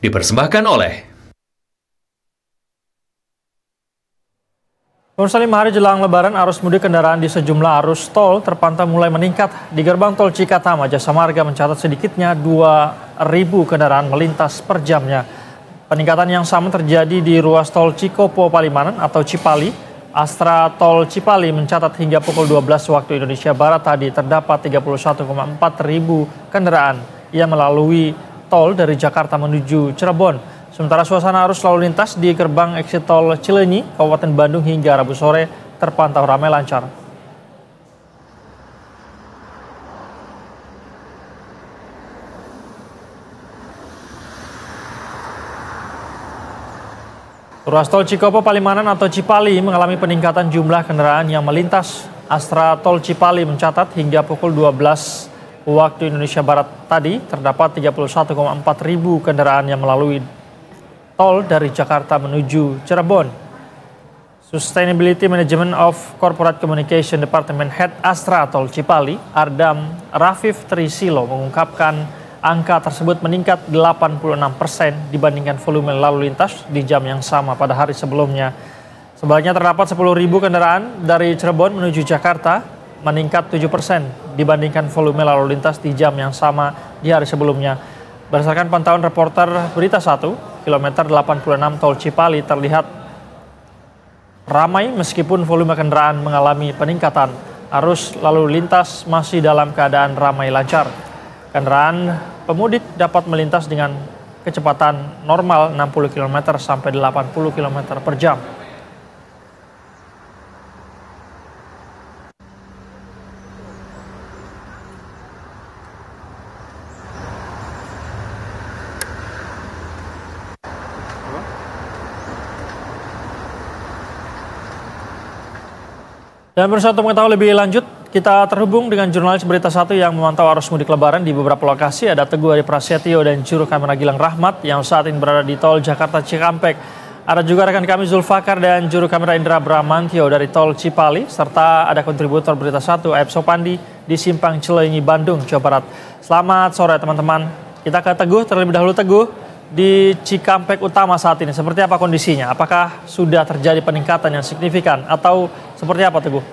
Dipersembahkan oleh Pemirsa, 5 hari jelang Lebaran, arus mudik kendaraan di sejumlah arus tol terpantau mulai meningkat. Di gerbang tol Cikatama, Jasa Marga mencatat sedikitnya 2.000 kendaraan melintas per jamnya. Peningkatan yang sama terjadi di ruas tol Cikopo Palimanan atau Cipali. Astra tol Cipali mencatat hingga pukul 12 waktu Indonesia Barat tadi terdapat 31,4 ribu kendaraan yang melalui tol dari Jakarta menuju Cirebon. Sementara suasana arus lalu lintas di gerbang exit tol Cileunyi, Kabupaten Bandung hingga Rabu sore terpantau ramai lancar. Ruas tol Cikopo Palimanan atau Cipali mengalami peningkatan jumlah kendaraan yang melintas. Astra tol Cipali mencatat hingga pukul 12 waktu Indonesia Barat tadi terdapat 31,4 ribu kendaraan yang melalui tol dari Jakarta menuju Cirebon. Sustainability Management of Corporate Communication Department Head Astra tol Cipali, Ardam Rafif Trisilo mengungkapkan angka tersebut meningkat 86% dibandingkan volume lalu lintas di jam yang sama pada hari sebelumnya. Sebaliknya terdapat 10.000 kendaraan dari Cirebon menuju Jakarta, meningkat 7% dibandingkan volume lalu lintas di jam yang sama di hari sebelumnya. Berdasarkan pantauan reporter Berita 1, kilometer 86 tol Cipali terlihat ramai meskipun volume kendaraan mengalami peningkatan. Arus lalu lintas masih dalam keadaan ramai lancar. Kendaraan pemudik dapat melintas dengan kecepatan normal 60 km sampai 80 km per jam. Dan bersatu mengetahui lebih lanjut, kita terhubung dengan jurnalis Berita 1 yang memantau arus mudik Lebaran di beberapa lokasi. Ada Teguh Adi Prasetyo dan juru kamera Gilang Rahmat yang saat ini berada di tol Jakarta Cikampek. Ada juga rekan kami Zulfakar dan juru kamera Indra Bramantio dari tol Cipali, serta ada kontributor Berita 1 Aib Sopandi di Simpang Cileunyi, Bandung, Jawa Barat. Selamat sore teman-teman. Kita ke Teguh terlebih dahulu. Teguh, di Cikampek Utama saat ini seperti apa kondisinya? Apakah sudah terjadi peningkatan yang signifikan atau seperti apa, Teguh?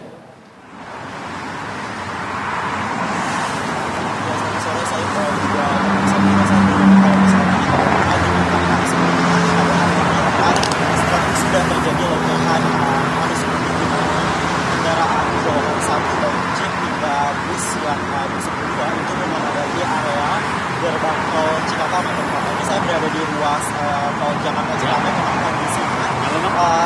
Sudah terjadi lonjakan arus mudik di mana kendaraan golongan 1 dan jeep hingga bus yang masuk kedua itu memadati area gerbang tol Cikatama. Ini saya berada di ruas tol Jakarta Cikampek, memang kondisinya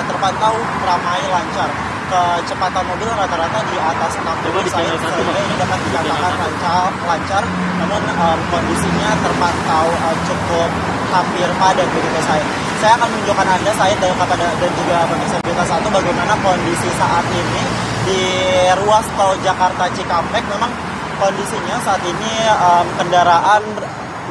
terpantau ramai lancar. Kecepatan mobil rata-rata di atas 60 sehingga ini dapat dikatakan lancar, namun kondisinya terpantau cukup hampir padat begitu saya. Saya akan menunjukkan Anda, saya dan juga pemirsa Berita 1 bagaimana kondisi saat ini di ruas tol Jakarta Cikampek. Memang kondisinya saat ini kendaraan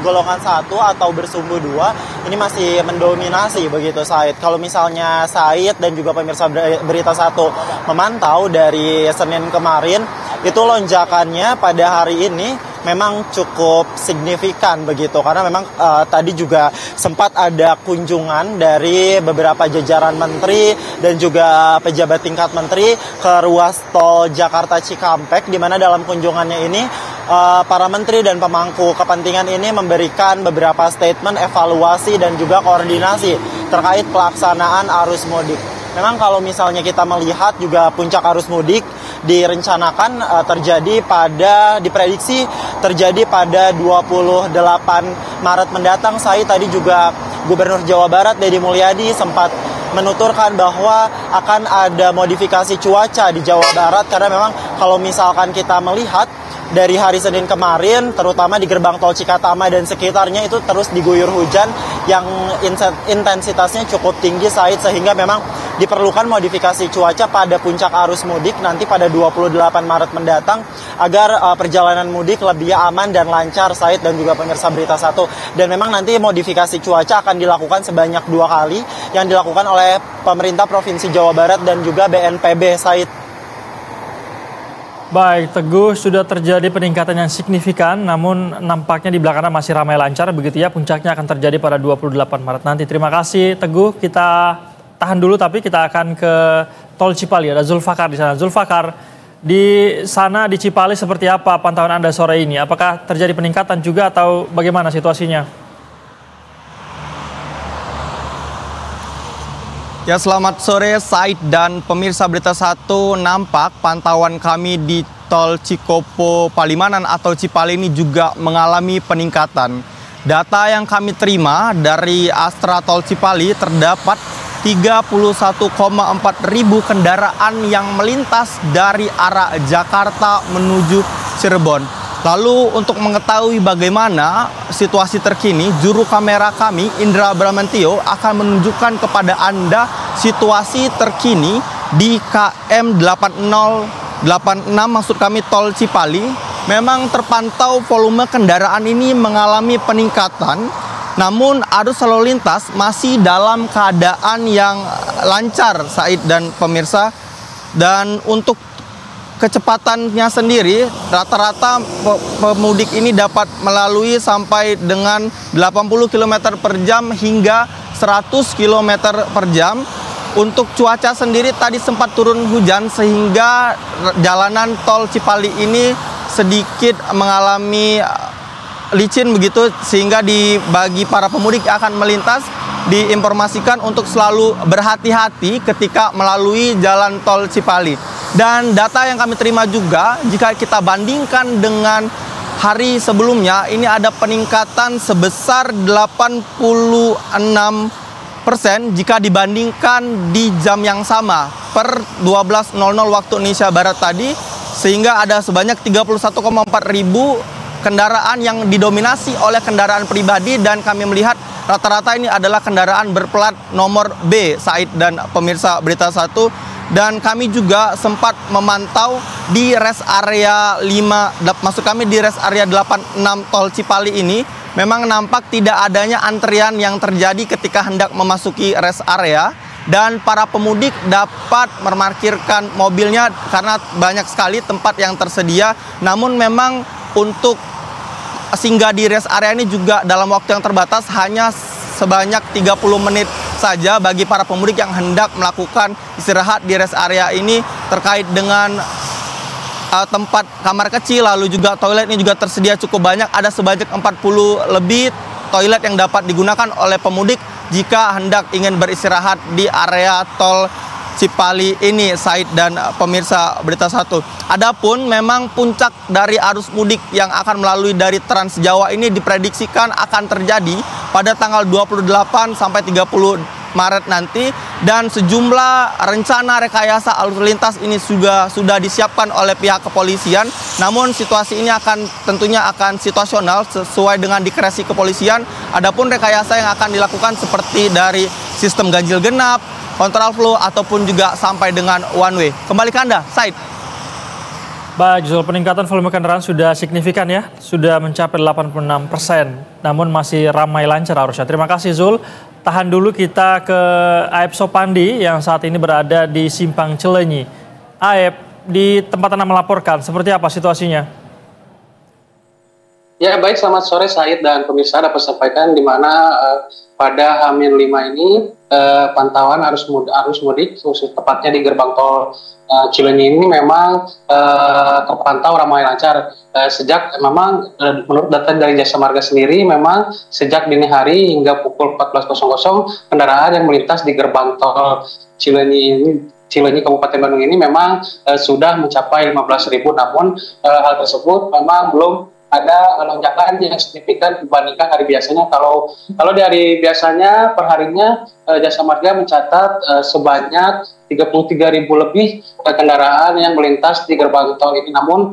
golongan 1 atau bersumbu 2 ini masih mendominasi begitu Said. Kalau misalnya Said dan juga pemirsa Berita 1 memantau dari Senin kemarin, itu lonjakannya pada hari ini memang cukup signifikan begitu, karena memang tadi juga sempat ada kunjungan dari beberapa jajaran menteri dan juga pejabat tingkat menteri ke ruas tol Jakarta Cikampek, di mana dalam kunjungannya ini para menteri dan pemangku kepentingan ini memberikan beberapa statement evaluasi dan juga koordinasi terkait pelaksanaan arus mudik. Memang kalau misalnya kita melihat juga puncak arus mudik direncanakan diprediksi terjadi pada 28 Maret mendatang. Saya tadi juga Gubernur Jawa Barat Deddy Mulyadi sempat menuturkan bahwa akan ada modifikasi cuaca di Jawa Barat, karena memang kalau misalkan kita melihat dari hari Senin kemarin, terutama di gerbang tol Cikatama dan sekitarnya itu terus diguyur hujan yang intensitasnya cukup tinggi Said, sehingga memang diperlukan modifikasi cuaca pada puncak arus mudik nanti pada 28 Maret mendatang agar perjalanan mudik lebih aman dan lancar Said dan juga pemirsa Berita 1. Dan memang nanti modifikasi cuaca akan dilakukan sebanyak 2 kali yang dilakukan oleh pemerintah Provinsi Jawa Barat dan juga BNPB Said. Baik, Teguh, sudah terjadi peningkatan yang signifikan, namun nampaknya di belakangnya masih ramai lancar, begitu ya, puncaknya akan terjadi pada 28 Maret nanti. Terima kasih, Teguh. Kita tahan dulu, tapi kita akan ke Tol Cipali. Ada Zulfakar di sana. Zulfakar, di sana di Cipali seperti apa pantauan Anda sore ini? Apakah terjadi peningkatan juga atau bagaimana situasinya? Ya, selamat sore Said dan pemirsa Berita Satu. Nampak pantauan kami di Tol Cikopo Palimanan atau Cipali ini juga mengalami peningkatan. Data yang kami terima dari Astra Tol Cipali terdapat 31,4 ribu kendaraan yang melintas dari arah Jakarta menuju Cirebon. Lalu untuk mengetahui bagaimana situasi terkini, juru kamera kami Indra Bramantio akan menunjukkan kepada Anda situasi terkini di KM 8086, maksud kami Tol Cipali. Memang terpantau volume kendaraan ini mengalami peningkatan, namun arus lalu lintas masih dalam keadaan yang lancar, Said dan pemirsa. Dan untuk kecepatannya sendiri, rata-rata pemudik ini dapat melalui sampai dengan 80 km per jam hingga 100 km per jam. Untuk cuaca sendiri tadi sempat turun hujan sehingga jalanan Tol Cipali ini sedikit mengalami licin begitu, sehingga bagi para pemudik yang akan melintas diinformasikan untuk selalu berhati-hati ketika melalui jalan Tol Cipali. Dan data yang kami terima juga, jika kita bandingkan dengan hari sebelumnya, ini ada peningkatan sebesar 86% jika dibandingkan di jam yang sama per 12.00 waktu Indonesia Barat tadi, sehingga ada sebanyak 31,4 ribu kendaraan yang didominasi oleh kendaraan pribadi, dan kami melihat rata-rata ini adalah kendaraan berplat nomor B, Said dan pemirsa Berita Satu. Dan kami juga sempat memantau di rest area 5, maksud kami di rest area 86 Tol Cipali ini, memang nampak tidak adanya antrian yang terjadi ketika hendak memasuki rest area. Dan para pemudik dapat memarkirkan mobilnya karena banyak sekali tempat yang tersedia. Namun memang untuk singgah di rest area ini juga dalam waktu yang terbatas, hanya sebanyak 30 menit saja bagi para pemudik yang hendak melakukan istirahat di rest area ini, terkait dengan tempat kamar kecil, lalu juga toilet ini juga tersedia cukup banyak. Ada sebanyak 40 lebih toilet yang dapat digunakan oleh pemudik jika hendak ingin beristirahat di area Tol Cipali ini, Said dan pemirsa Berita Satu. Adapun memang puncak dari arus mudik yang akan melalui dari Trans Jawa ini diprediksikan akan terjadi pada tanggal 28 sampai 30 Maret nanti, dan sejumlah rencana rekayasa arus lintas ini sudah disiapkan oleh pihak kepolisian. Namun situasi ini tentunya akan situasional sesuai dengan diskresi kepolisian. Adapun rekayasa yang akan dilakukan seperti dari sistem ganjil genap, kontraflow, ataupun juga sampai dengan one way. Kembali ke Anda, Said. Baik, Zul, peningkatan volume kendaraan sudah signifikan ya, sudah mencapai 86%, namun masih ramai lancar arusnya. Terima kasih, Zul. Tahan dulu, kita ke Aep Sopandi yang saat ini berada di Simpang Cileunyi. Aep, di tempat Anda melaporkan, seperti apa situasinya? Ya, baik, selamat sore Said dan pemirsa. Dapat sampaikan di mana pada H-5 ini pantauan arus mudik, tepatnya di gerbang tol Cileunyi ini memang terpantau ramai lancar. Sejak memang menurut data dari Jasa Marga sendiri, memang sejak dini hari hingga pukul 14.00 kendaraan yang melintas di gerbang tol Cileunyi Kabupaten Bandung ini memang sudah mencapai 15.000. Namun hal tersebut memang belum ada lonjakan yang signifikan dibandingkan hari biasanya. Kalau di hari biasanya perharinya Jasa Marga mencatat sebanyak 33.000 lebih kendaraan yang melintas di gerbang tol ini. Namun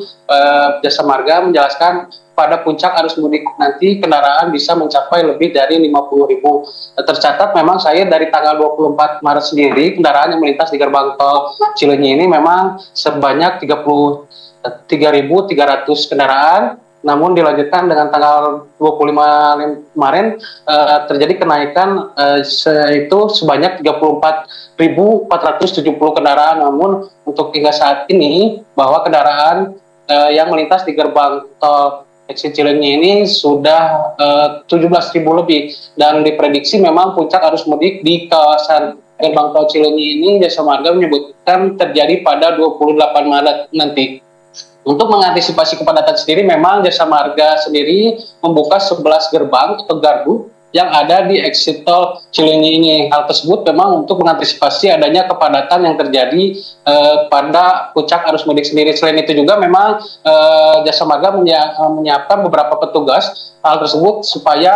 Jasa Marga menjelaskan pada puncak arus mudik nanti kendaraan bisa mencapai lebih dari 50.000. Tercatat memang saya dari tanggal 24 Maret sendiri kendaraan yang melintas di gerbang tol Cileunyi ini memang sebanyak 33.300 kendaraan. Namun dilanjutkan dengan tanggal 25 kemarin terjadi kenaikan yaitu sebanyak 34.470 kendaraan. Namun untuk hingga saat ini bahwa kendaraan yang melintas di gerbang tol exit Cileunyi ini sudah 17.000 lebih, dan diprediksi memang puncak arus mudik di kawasan gerbang tol Cileunyi ini Jasa Marga menyebutkan terjadi pada 28 Maret nanti. Untuk mengantisipasi kepadatan sendiri, memang Jasa Marga sendiri membuka 11 gerbang atau gardu yang ada di exit tol Cileunyi ini. Hal tersebut memang untuk mengantisipasi adanya kepadatan yang terjadi pada puncak arus mudik sendiri. Selain itu juga memang Jasa Marga menyiapkan beberapa petugas hal tersebut supaya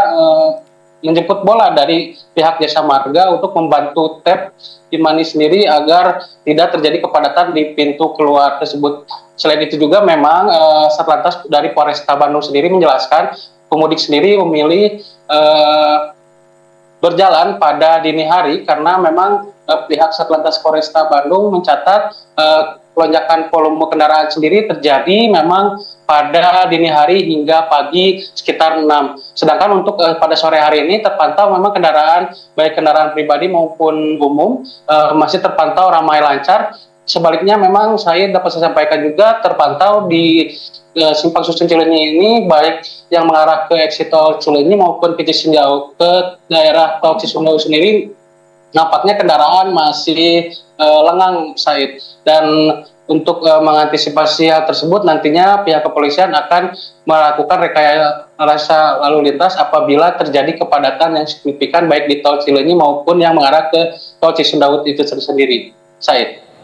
menjemput bola dari pihak Jasa Marga untuk membantu TEP Imani sendiri agar tidak terjadi kepadatan di pintu keluar tersebut. Selain itu juga memang Satlantas dari Polresta Bandung sendiri menjelaskan pemudik sendiri memilih berjalan pada dini hari karena memang pihak Satlantas Polresta Bandung mencatat lonjakan volume kendaraan sendiri terjadi memang pada dini hari hingga pagi sekitar 6. Sedangkan untuk pada sore hari ini terpantau memang kendaraan, baik kendaraan pribadi maupun umum, masih terpantau ramai lancar. Sebaliknya memang saya dapat saya sampaikan juga terpantau di Simpang Susun Cileunyi ini, baik yang mengarah ke exit tol Cileunyi maupun ke Cisumdawu, ke daerah tol Cisumdawu sendiri nampaknya kendaraan masih lengang, Said. Dan untuk mengantisipasi hal tersebut nantinya pihak kepolisian akan melakukan rekayasa lalu lintas apabila terjadi kepadatan yang signifikan baik di tol Cileunyi maupun yang mengarah ke tol Cisumdawu itu sendiri, Said.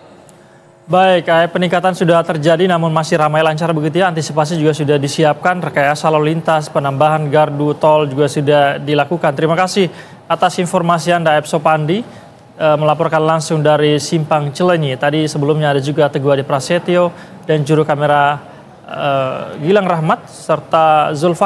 Baik, peningkatan sudah terjadi namun masih ramai lancar begitu ya. Antisipasi juga sudah disiapkan, rekayasa lalu lintas, penambahan gardu tol juga sudah dilakukan. Terima kasih atas informasi Anda, Epso Pandi, melaporkan langsung dari Simpang Cileunyi. Tadi sebelumnya ada juga Teguh Adi Prasetyo dan juru kamera Gilang Rahmat serta Zulfa